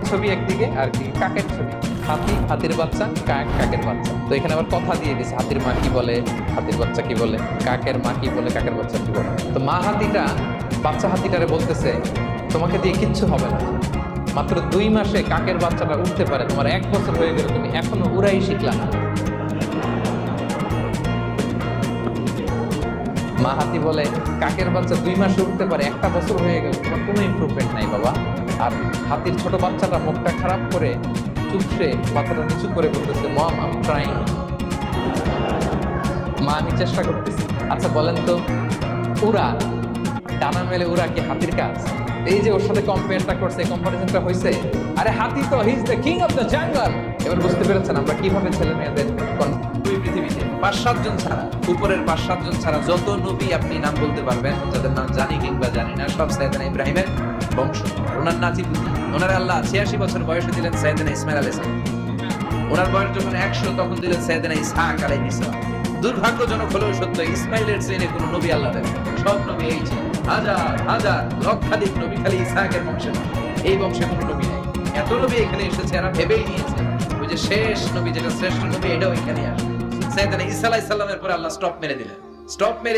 ছবি একদিকে আর কি কাকের ছবি, হাতি, হাতির বাচ্চা, কাক, কাকের বাচ্চা। তো এখানে আবার কথা দিয়ে দিছে, হাতির মা কি বলে, হাতির বাচ্চা কি বলে, কাকের মা কি বলে, কাকের বাচ্চা কি বলে। তো মা হাতিটা বাচ্চা হাতিটারে বলতেছে, তোমাকে দিয়ে কিচ্ছু হবে না, মাত্র 2 মাসে কাকের বাচ্চাটা উঠতে পারে, তোমার 1 বছর হয়ে গেল, তুমি এখনো উড়াই শিখলা না। মা হাতি বলে, কাকের বাচ্চা 2 মাসে উঠতে পারে, 1টা বছর হয়ে গেল, তোমার কোনো ইমপ্রুভমেন্ট নাই বাবা। আর হাতির ছোট বাচ্চাটা মুখটা খারাপ করে চুপসে মাথাটা নিচু করে বলতেছে, মম আই এম ট্রাইং, মা আমি চেষ্টা করতেছি। আচ্ছা বলেন তো, উড়া, ডানা মেলে উড়া কি হাতির কাজ? এই যে ওর সাথে কম্পেয়ারটা করছে, কম্পারিজনটা হইছে, আরে হাতি তো he is the king of the jungle. এবার বুঝতে পেরেছেন আমরা কিভাবে ছেলে মেয়েদের দুই পৃথিবীতে 5-7 জন ছাড়া, উপরের 5-7 জন ছাড়া যত নবী আপনি নাম বলতে পারবেন, যাদের নাম জানি কিংবা জানি না, সব সাইয়েদনা ইব্রাহিমের বংশ। ওনার নাতিপুতি, ওনার আল্লাহ 86 বছর বয়সে দিলেন সাইয়েদনা ইসমাইল আলাইহিস সালাম। ওনার বয়স যখন 100 তখন দিলেন সাইয়েদনা ইসহাক আলাইহিস সালাম। দুর্ভাগ্যজনক হলেও সত্য, ইসমাইলের চেয়ে কোনো নবী আল্লাহ দেন, সব নবী এই ছিল, হাজার হাজার লক্ষাধিক নবী খালি ইসহাকের বংশে, এই বংশে কোনো নবী নেই। এত নবী এখানে এসেছে, এরা ভেবেই নিয়েছে ওই যে শেষ নবী, যেটা শ্রেষ্ঠ নবী, এটাও এখানে আসবে। সাইয়েদনা ঈসা আলাইহিস সালামের পরে আল্লাহ স্টপ মেরে দিলেন, স্টপ মেরে